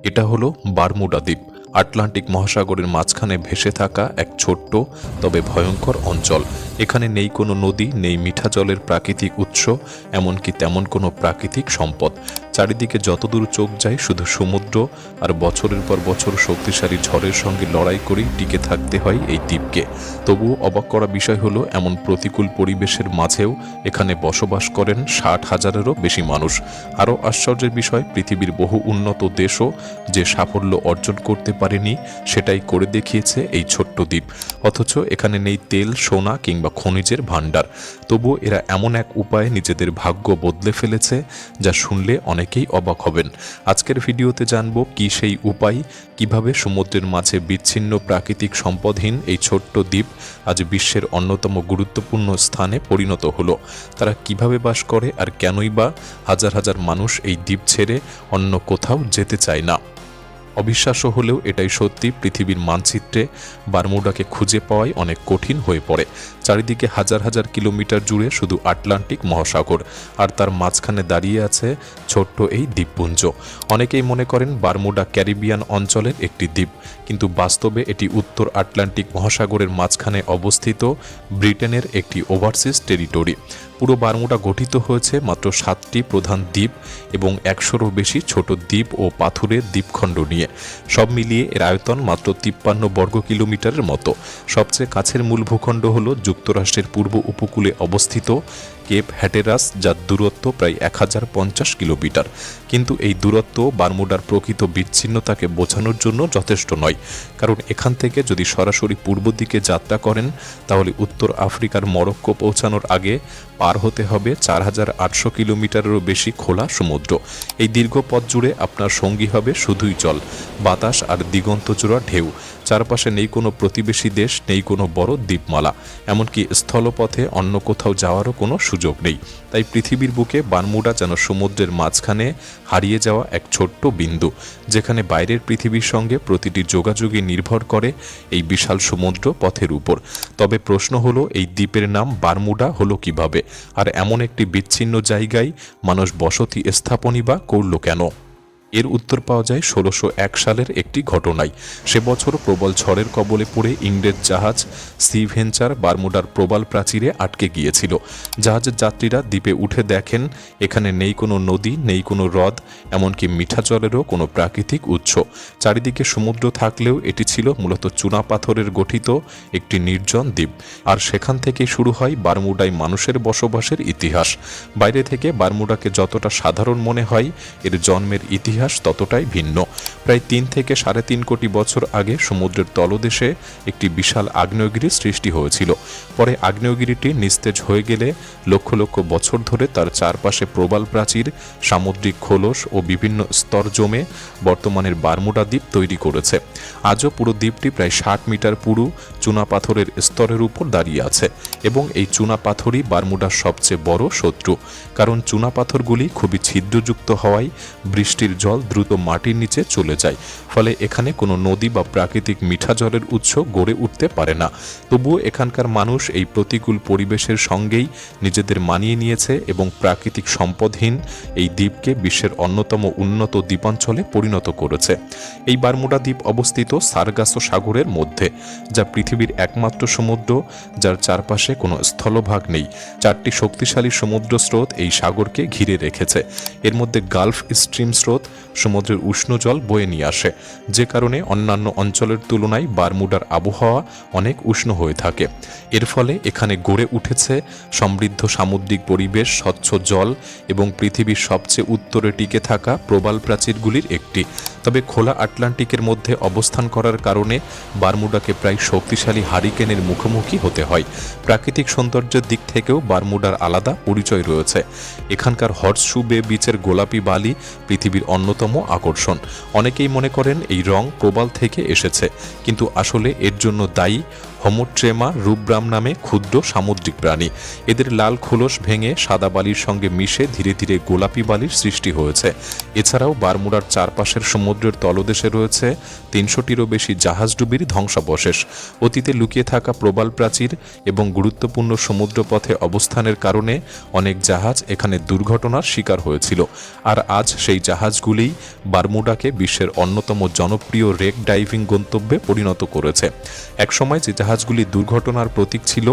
এটা হলো বারমুডা দ্বীপ, আটলান্টিক মহাসাগরের মাঝখানে ভেসে থাকা এক ছোট্ট তবে ভয়ঙ্কর অঞ্চল। এখানে নেই কোনো নদী, নেই মিঠা জলের প্রাকৃতিক উৎস, এমনকি তেমন কোনো প্রাকৃতিক সম্পদ। চারিদিকে যতদূর চোখ যায় শুধু সমুদ্র, আর বছরের পর বছর শক্তিশালী ঝড়ের সঙ্গে লড়াই করেই টিকে থাকতে হয় এই দ্বীপকে। তবুও অবাক করা বিষয় হলো, এমন প্রতিকূল পরিবেশের মাঝেও এখানে বসবাস করেন 60,000-এরও বেশি মানুষ। আরও আশ্চর্যের বিষয়, পৃথিবীর বহু উন্নত দেশও যে সাফল্য অর্জন করতে পারেনি সেটাই করে দেখিয়েছে এই ছোট্ট দ্বীপ। অথচ এখানে নেই তেল, সোনা কিংবা খনিজের ভাণ্ডার। তবুও এরা এমন এক উপায়ে নিজেদের ভাগ্য বদলে ফেলেছে যা শুনলে অনেকেই অবাক হবেন। আজকের ভিডিওতে জানবো কি সেই উপায়, কিভাবে সমুদ্রের মাঝে বিচ্ছিন্ন প্রাকৃতিক সম্পদহীন এই ছোট্ট দ্বীপ আজ বিশ্বের অন্যতম গুরুত্বপূর্ণ স্থানে পরিণত হলো। তারা কিভাবে বাস করে আর কেনই বা হাজার হাজার মানুষ এই দ্বীপ ছেড়ে অন্য কোথাও যেতে চায় না। অবিশ্বাস্য হলেও এটাই সত্যি, পৃথিবীর মানচিত্রে বারমুডাকে খুঁজে পাওয়াই অনেক কঠিন হয়ে পড়ে। চারিদিকে হাজার হাজার কিলোমিটার জুড়ে শুধু আটলান্টিক মহাসাগর, আর তার মাঝখানে দাঁড়িয়ে আছে ছোট্ট এই দ্বীপপুঞ্জ। অনেকেই মনে করেন বারমুডা ক্যারিবিয়ান অঞ্চলের একটি দ্বীপ, কিন্তু বাস্তবে এটি উত্তর আটলান্টিক মহাসাগরের মাঝখানে অবস্থিত ব্রিটেনের একটি ওভারসিজ টেরিটরি। পুরো বারমুডা গঠিত হয়েছে মাত্র 7টি প্রধান দ্বীপ এবং 100-রও বেশি ছোট দ্বীপ ও পাথুরের দ্বীপখণ্ড নিয়ে। সব মিলিয়ে এর আয়তন মাত্র 53 বর্গ কিলোমিটারের মতো। সবচেয়ে কাছের মূল ভূখণ্ড হল যুক্তরাষ্ট্রের পূর্ব উপকূলে অবস্থিত কেপ হ্যাটেরাস, যার দূরত্ব প্রায় 1050 কিলোমিটার। কিন্তু এই দূরত্ব বারমুডার প্রকৃত বিচ্ছিন্নতাকে বোঝানোর জন্য যথেষ্ট নয়, কারণ এখান থেকে যদি সরাসরি পূর্ব দিকে যাত্রা করেন তাহলে উত্তর আফ্রিকার মরক্কো পৌঁছানোর আগে পার হতে হবে 4800 কিলোমিটারেরও বেশি খোলা সমুদ্র। এই দীর্ঘ পথ জুড়ে আপনার সঙ্গী হবে শুধুই জল, বাতাস আর দিগন্তজোড়া ঢেউ। চারপাশে নেই কোনো প্রতিবেশী দেশ, নেই কোনো বড় দ্বীপমালা, এমনকি স্থলপথে অন্য কোথাও যাওয়ারও কোনো সুযোগ নেই। তাই পৃথিবীর বুকে বারমুডা যেন সমুদ্রের মাঝখানে হারিয়ে যাওয়া এক ছোট্ট বিন্দু, যেখানে বাইরের পৃথিবীর সঙ্গে প্রতিটি যোগাযোগই নির্ভর করে এই বিশাল সমুদ্র পথের উপর। তবে প্রশ্ন হলো, এই দ্বীপের নাম বারমুডা হলো কিভাবে, আর এমন একটি বিচ্ছিন্ন জায়গায় মানুষ বসতি স্থাপনই বা করল কেন? এর উত্তর পাওয়া যায় 1601 সালের একটি ঘটনায়। সে বছর প্রবল ঝড়ের কবলে পড়ে ইংরেজ জাহাজ সি ভেঞ্চার বারমুডার প্রবাল প্রাচীরে আটকে গিয়েছিল। জাহাজের যাত্রীরা দ্বীপে উঠে দেখেন এখানে নেই কোনো নদী, নেই কোনো হ্রদ, এমনকি মিঠা জলেরও কোনো প্রাকৃতিক উৎস। চারিদিকে সমুদ্র থাকলেও এটি ছিল মূলত চুনা পাথরের গঠিত একটি নির্জন দ্বীপ। আর সেখান থেকে শুরু হয় বারমুডায় মানুষের বসবাসের ইতিহাস। বাইরে থেকে বারমুডাকে যতটা সাধারণ মনে হয়, এর জন্মের ইতিহাস ততটাই ভিন্ন। প্রায় 3 থেকে 3.5 কোটি বছর আগে সমুদ্রের তলদেশে একটি বিশাল আগ্নেয়গিরির সৃষ্টি হয়েছিল। পরে আগ্নেয়গিরিটি নিস্তেজ হয়ে গেলে লক্ষ লক্ষ বছর ধরে তার চারপাশে প্রবাল প্রাচীর, সামুদ্রিক খোলস ও বিভিন্ন স্তর জমে বর্তমানের বারমুডা দ্বীপ তৈরি করেছে। আজও পুরো দ্বীপটি প্রায় 60 মিটার পুরু চুনা পাথরের স্তরের উপর দাঁড়িয়ে আছে, এবং এই চুনা পাথরই বারমুডার সবচেয়ে বড় শত্রু। কারণ চুনা পাথরগুলি খুবই ছিদ্রযুক্ত হওয়ায় বৃষ্টির জল দ্রুত মাটির নিচে চলে যায়, ফলে এখানে কোনো নদী বা প্রাকৃতিক মিঠা জলের উৎস গড়ে উঠতে পারে না। তবুও এখানকার মানুষ এই প্রতিকূল পরিবেশের সঙ্গেই নিজেদের মানিয়ে নিয়েছে এবং প্রাকৃতিক সম্পদহীন এই দ্বীপকে বিশ্বের অন্যতম উন্নত দ্বীপাঞ্চলে পরিণত করেছে। এই বারমুডা দ্বীপ অবস্থিত সারগাসো সাগরের মধ্যে, যা পৃথিবীর একমাত্র সমুদ্র যার চারপাশে কোনো স্থলভাগ নেই। 4টি শক্তিশালী সমুদ্র স্রোত এই সাগরকে ঘিরে রেখেছে। এর মধ্যে গালফ স্ট্রিম স্রোত সমুদ্রের উষ্ণ জল বয়ে নিয়ে আসে, যে কারণে অন্যান্য অঞ্চলের তুলনায় বারমুডার আবহাওয়া অনেক উষ্ণ হয়ে থাকে। এর ফলে এখানে গড়ে উঠেছে সমৃদ্ধ সামুদ্রিক পরিবেশ, স্বচ্ছ জল এবং পৃথিবীর সবচেয়ে উত্তরে টিকে থাকা প্রবাল প্রাচীরগুলির একটি। তবে খোলা আটলান্টিকের মধ্যে অবস্থান করার কারণে বারমুডাকে প্রায় শক্তিশালী হারিকেনের মুখোমুখি হতে হয়। প্রাকৃতিক সৌন্দর্যের দিক থেকেও বারমুডার আলাদা পরিচয় রয়েছে। এখানকার হর্সশু বে বিচের গোলাপি বালি পৃথিবীর অন্যতম আকর্ষণ। অনেকেই মনে করেন এই রং প্রবাল থেকে এসেছে, কিন্তু আসলে এর জন্য দায়ী হোমোট্রেমা রুব্রাম নামে ক্ষুদ্র সামুদ্রিক প্রাণী। এদের লাল খোলস ভেঙে সাদা বালির সঙ্গে মিশে ধীরে ধীরে গোলাপি বালির সৃষ্টি হয়েছে। এছাড়াও বারমুডার চারপাশের সমুদ্রের তলদেশে রয়েছে 300টিরও বেশি জাহাজডুবির ধ্বংসাবশেষ। অতীতে লুকিয়ে থাকা প্রবাল প্রাচীর এবং গুরুত্বপূর্ণ সমুদ্রপথে অবস্থানের কারণে অনেক জাহাজ এখানে দুর্ঘটনার শিকার হয়েছিল। আর আজ সেই জাহাজগুলিই বারমুডাকে বিশ্বের অন্যতম জনপ্রিয় রেক ডাইভিং গন্তব্যে পরিণত করেছে। একসময় যে জাহাজগুলি দুর্ঘটনার প্রতীক ছিল,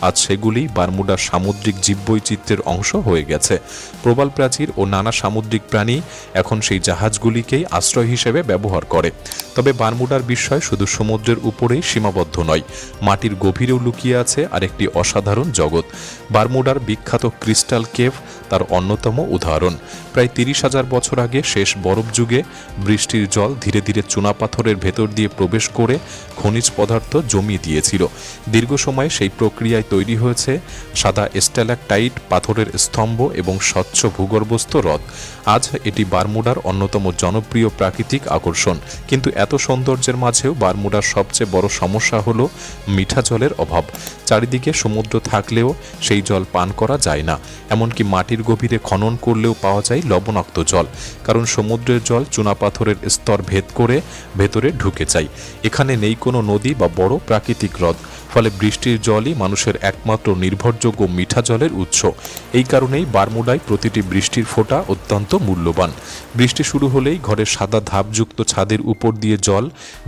আজ সেগুলি বারমুডার সামুদ্রিক জীববৈচিত্র্যের অংশ হয়ে গেছে। প্রবাল প্রাচীর ও নানা সামুদ্রিক প্রাণী এখন সেই জাহাজগুলিকেই আশ্রয় হিসেবে ব্যবহার করে। তবে বারমুডার বিস্ময় শুধু সমুদ্রের উপরেই সীমাবদ্ধ নয়, মাটির গভীরেও লুকিয়ে আছে আরেকটি অসাধারণ জগৎ। বারমুডার বিখ্যাত ক্রিস্টাল কেভ তার অন্যতম উদাহরণ। প্রায় 30,000 বছর আগে শেষ বরফ যুগে বৃষ্টির জল ধীরে ধীরে চুনাপাথরের ভেতর দিয়ে প্রবেশ করে খনিজ পদার্থ জমিয়ে দিয়েছিল। দীর্ঘ সময় সেই প্রক্রিয়ায় তৈরি হয়েছে সাদা স্ট্যালাকটাইট, পাথরের স্তম্ভ এবং স্বচ্ছ ভূগর্ভস্থ হ্রদ। আজ এটি বারমুডার অন্যতম জনপ্রিয় প্রাকৃতিক আকর্ষণ। কিন্তু এত সৌন্দর্যের মাঝেও বারমুডার সবচেয়ে বড় সমস্যা হলো মিঠা জলের অভাব। চারিদিকে সমুদ্র থাকলেও সেই জল পান করা যায় না। এমনকি মাটির গভীরে খনন করলেও পাওয়া যায় লবণাক্ত জল, কারণ সমুদ্রের জল চুনাপাথরের স্তর ভেদ করে ভেতরে ঢুকে যায়। এখানে নেই কোনো নদী বা বড় প্রাকৃতিক হ্রদ, ফলে বৃষ্টির জলই মানুষের একমাত্র নির্ভরযোগ্য মিঠা জলের উৎস। এই কারণেই বারমুডায় প্রতিটি বৃষ্টির ফোঁটা অত্যন্ত মূল্যবান। বৃষ্টি শুরু হলেই ঘরের সাদা ধাপযুক্ত ছাদের উপর দিয়ে জল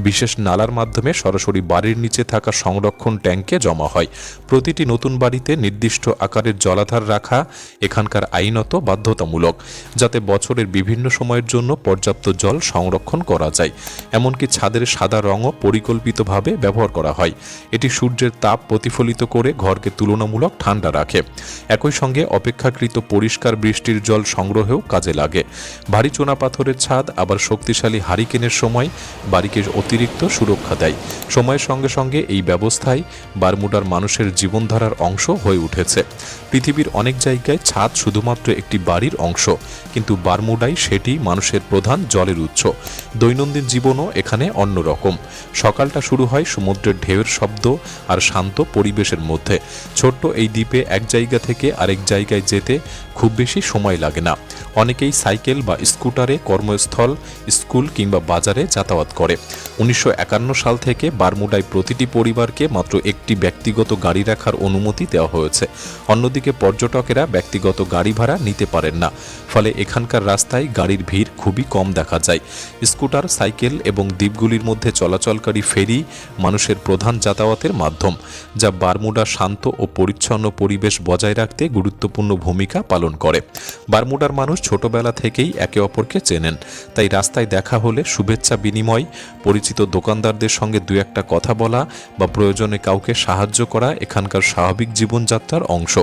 বিশেষ নালার মাধ্যমে সরাসরি বাড়ির নিচে থাকা সংরক্ষণ ট্যাঙ্কে জমা হয়। প্রতিটি নতুন বাড়িতে নির্দিষ্ট আকারের জলাধার রাখা এখানকার আইনত বাধ্যতামূলক, যাতে বছরের বিভিন্ন সময়ের জন্য পর্যাপ্ত জল সংরক্ষণ করা যায়। এমনকি ছাদের সাদা রঙও পরিকল্পিতভাবে ব্যবহার করা হয়। এটি সূর্যের তাপ প্রতিফলিত করে ঘরকে তুলনামূলক ঠান্ডা রাখে। একই সঙ্গে অপেক্ষাকৃত পরিষ্কার বৃষ্টির জল সংগ্রহেও কাজে লাগে। ভারী চুনাপাথরের ছাদ আবার শক্তিশালী হারিকেনের সময় বাড়িকে অতিরিক্ত সুরক্ষা দেয়। সময়ের সঙ্গে সঙ্গে এই ব্যবস্থায় বারমুডার মানুষের জীবনধারার অংশ হয়ে উঠেছে। পৃথিবীর অনেক জায়গায় ছাদ শুধুমাত্র একটি বাড়ির অংশ, কিন্তু বারমুডায় সেটি মানুষের প্রধান জলের উৎস। দৈনন্দিন জীবনও এখানে অন্যরকম। সকালটা শুরু হয় সমুদ্রের ঢেউয়ের শব্দ আর শান্ত পরিবেশের মধ্যে। ছোট্ট এই দ্বীপে এক জায়গা থেকে আরেক জায়গায় যেতে খুব বেশি সময় লাগে না। অনেকেই সাইকেল বা স্কুটারে কর্মস্থল, স্কুল কিংবা বাজারে যাতায়াত করে। 1951 সাল থেকে বারমুডায় প্রতিটি পরিবারকে মাত্র একটি ব্যক্তিগত গাড়ি রাখার অনুমতি দেওয়া হয়েছে। অন্যদিকে পর্যটকেরা ব্যক্তিগত গাড়ি ভাড়া নিতে পারেন না, ফলে এখানকার রাস্তায় গাড়ির ভিড় খুবই কম দেখা যায়। স্কুটার, সাইকেল এবং দ্বীপগুলির মধ্যে চলাচলকারী ফেরি মানুষের প্রধান যাতায়াতের মাধ্যম, যা বারমুডার শান্ত ও পরিচ্ছন্ন পরিবেশ বজায় রাখতে গুরুত্বপূর্ণ ভূমিকা পালন করে। বারমুডার মানুষ ছোটবেলা থেকেই একে অপরকে চেনেন, তাই রাস্তায় দেখা হলে শুভেচ্ছা বিনিময়, পরিচিত দোকানদারদের সঙ্গে দু একটা কথা বলা বা প্রয়োজনে কাউকে সাহায্য করা এখানকার স্বাভাবিক জীবনযাত্রার অংশ।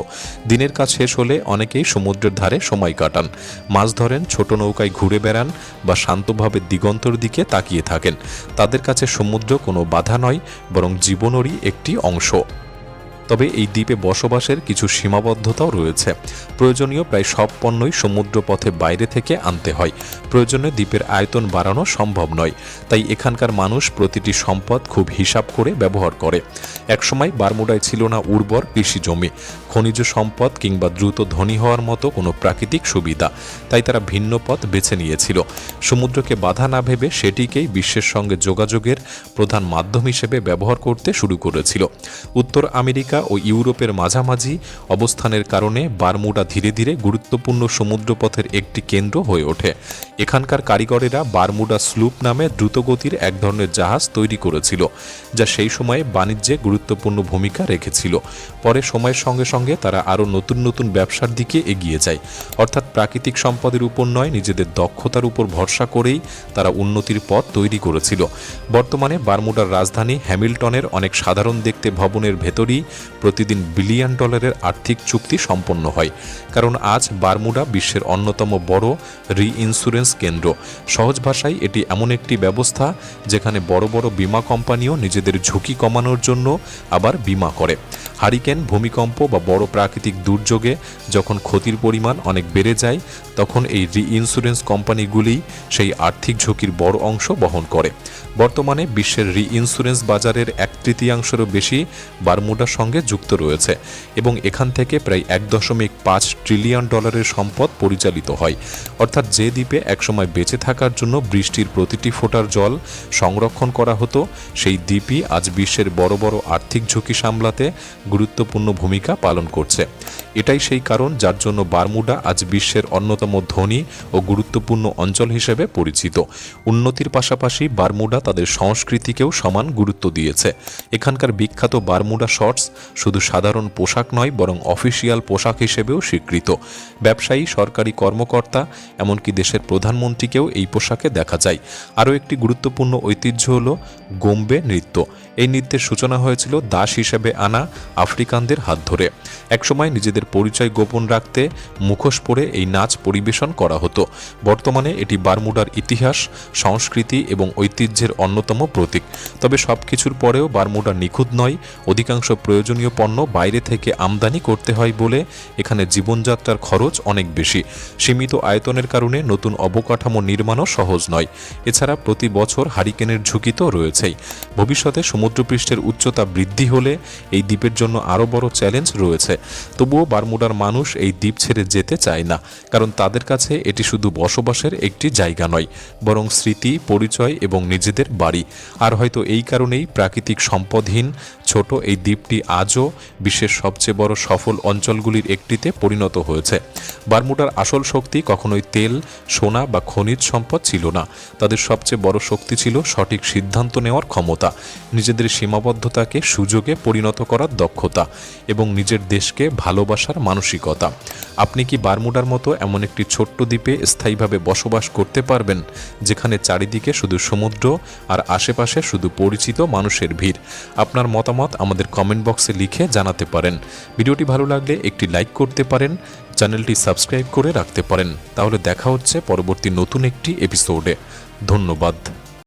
দিনের কাজ শেষ হলে অনেকেই সমুদ্রের ধারে সময় কাটান, মাছ ধরেন, ছোট নৌকায় ঘুরে বেড়ান বা শান্তভাবে দিগন্তর দিকে তাকিয়ে থাকেন। তাদের কাছে সমুদ্র কোনো বাধা নয়, বরং জীবনেরই একটি অংশ। তবে এই দ্বীপে বসবাসের কিছু সীমাবদ্ধতাও রয়েছে। প্রয়োজনীয় প্রায় সব পণ্যই সমুদ্রপথে বাইরে থেকে আনতে হয়। প্রয়োজনে দ্বীপের আয়তন বাড়ানো সম্ভব নয়, তাই এখানকার মানুষ প্রতিটি সম্পদ খুব হিসাব করে ব্যবহার করে। একসময় বারমুডায় ছিল না উর্বর কৃষি জমি, খনিজ সম্পদ কিংবা দ্রুত ধনী হওয়ার মতো কোনো প্রাকৃতিক সুবিধা, তাই তারা ভিন্ন পথ বেছে নিয়েছিল। সমুদ্রকে বাধা না ভেবে সেটিকেই বিশ্বের সঙ্গে যোগাযোগের প্রধান মাধ্যম হিসেবে ব্যবহার করতে শুরু করেছিল। উত্তর আমেরিকা ও ইউরোপের মাঝামাঝি অবস্থানের কারণে বারমুডা ধীরে ধীরে গুরুত্বপূর্ণ সমুদ্রপথের একটি কেন্দ্র হয়ে ওঠে। এখানকার কারিগরেরা বারমুডা স্লুপ নামে দ্রুতগতির এক ধরনের জাহাজ তৈরি করেছিল, যা সেই সময়ে বাণিজ্যে গুরুত্বপূর্ণ ভূমিকা রেখেছিল। পরে সময়ের সঙ্গে সঙ্গে তারা আরও নতুন নতুন ব্যবসার দিকে এগিয়ে যায়। অর্থাৎ প্রাকৃতিক সম্পদের উপর নয়, নিজেদের দক্ষতার উপর ভরসা করেই তারা উন্নতির পথ তৈরি করেছিল। বর্তমানে বারমুডার রাজধানী হ্যামিল্টনের অনেক সাধারণ দেখতে ভবনের ভেতরই প্রতিদিন বিলিয়ন ডলারের আর্থিক চুক্তি সম্পন্ন হয়। কারণ আজ বারমুডা বিশ্বের অন্যতম বড় রি-ইন্স্যুরেন্স কেন্দ্র। সহজ ভাষায় এটি এমন একটি ব্যবস্থা যেখানে বড় বড় বীমা কোম্পানিও নিজেদের ঝুঁকি কমানোর জন্য আবার বীমা করে। হারিকেন, ভূমিকম্প বা বড় প্রাকৃতিক দুর্যোগে যখন ক্ষতির পরিমাণ অনেক বেড়ে যায়, তখন এই রি-ইন্স্যুরেন্স কোম্পানিগুলি সেই আর্থিক ঝুঁকির বড় অংশ বহন করে। বর্তমানে বিশ্বের রি-ইন্স্যুরেন্স বাজারের 1/3 বেশি বারমুডার সঙ্গে যুক্ত রয়েছে এবং এখান থেকে প্রায় 1.5 ট্রিলিয়ন ডলারের সম্পদ পরিচালিত হয়। অর্থাৎ যে দ্বীপে একসময় বেঁচে থাকার জন্য বৃষ্টির প্রতিটি ফোঁটার জল সংরক্ষণ করা হতো, সেই দ্বীপই আজ বিশ্বের বড় বড় আর্থিক ঝুঁকি সামলাতে গুরুত্বপূর্ণ ভূমিকা পালন করছে। এটাই সেই কারণ যার জন্য বারমুডা আজ বিশ্বের অন্যতম ধনী ও গুরুত্বপূর্ণ অঞ্চল হিসেবে পরিচিত। উন্নতির পাশাপাশি বারমুডা তাদের সংস্কৃতিকেও সমান গুরুত্ব দিয়েছে। এখানকার বিখ্যাত বারমুডা শর্টস শুধু সাধারণ পোশাক নয়, বরং অফিসিয়াল পোশাক হিসেবেও স্বীকৃত। ব্যবসায়ী, সরকারি কর্মকর্তা, এমনকি দেশের প্রধানমন্ত্রীকেও এই পোশাকে দেখা যায়। আরও একটি গুরুত্বপূর্ণ ঐতিহ্য হল গোম্বে নৃত্য। এই নৃত্যের সূচনা হয়েছিল দাস হিসেবে আনা আফ্রিকানদের হাত ধরে। একসময় নিজেদের পরিচয় গোপন রাখতে মুখোশ পরে এই নাচ পরিবেশন করা হতো। বর্তমানে এটি বারমুডার ইতিহাস, সংস্কৃতি এবং ঐতিহ্যের অন্যতম প্রতীক। তবে সবকিছুর পরেও বারমুডা নিখুঁত নয়। অধিকাংশ প্রয়োজনীয় পণ্য বাইরে থেকে আমদানি করতে হয় বলে এখানে জীবনযাত্রার খরচ অনেক বেশি। সীমিত আয়তনের কারণে নতুন অবকাঠামো নির্মাণও সহজ নয়। এছাড়া প্রতি বছর হারিকেনের ঝুঁকি তো রয়েছেই। ভবিষ্যতে সমুদ্রপৃষ্ঠের উচ্চতা বৃদ্ধি হলে এই দ্বীপের জন্য আরও বড় চ্যালেঞ্জ রয়েছে। তবুও বারমুডার মানুষ এই দ্বীপ ছেড়ে যেতে চায় না, কারণ তাদের কাছে এটি শুধু বসবাসের একটি জায়গা নয়, বরং স্মৃতি, পরিচয় এবং নিজেদের বাড়ি। আর হয়তো এই কারণেই প্রাকৃতিক সম্পদহীন ছোট এই দ্বীপটি আজও বিশ্বের সবচেয়ে বড় সফল অঞ্চলগুলির একটিতে পরিণত হয়েছে। বারমুডার আসল শক্তি কখনোই তেল, সোনা বা খনিজ সম্পদ ছিল না। তাদের সবচেয়ে বড় শক্তি ছিল সঠিক সিদ্ধান্ত নেওয়ার ক্ষমতা, নিজেদের সীমাবদ্ধতাকে সুযোগে পরিণত করার দক্ষতা এবং নিজের দেশকে ভালোবাসার মানসিকতা। আপনি কি বারমুডার মতো এমন একটি ছোট্ট দ্বীপে স্থায়ীভাবে বসবাস করতে পারবেন, যেখানে চারিদিকে শুধু সমুদ্র আর আশেপাশে শুধু পরিচিত মানুষের ভিড়? আপনার মতামত আমাদের কমেন্ট বক্সে লিখে জানাতে পারেন। ভিডিওটি ভালো লাগলে একটি লাইক করতে পারেন, চ্যানেলটি সাবস্ক্রাইব করে রাখতে পারেন। তাহলে দেখা হচ্ছে পরবর্তী নতুন একটি এপিসোডে। ধন্যবাদ।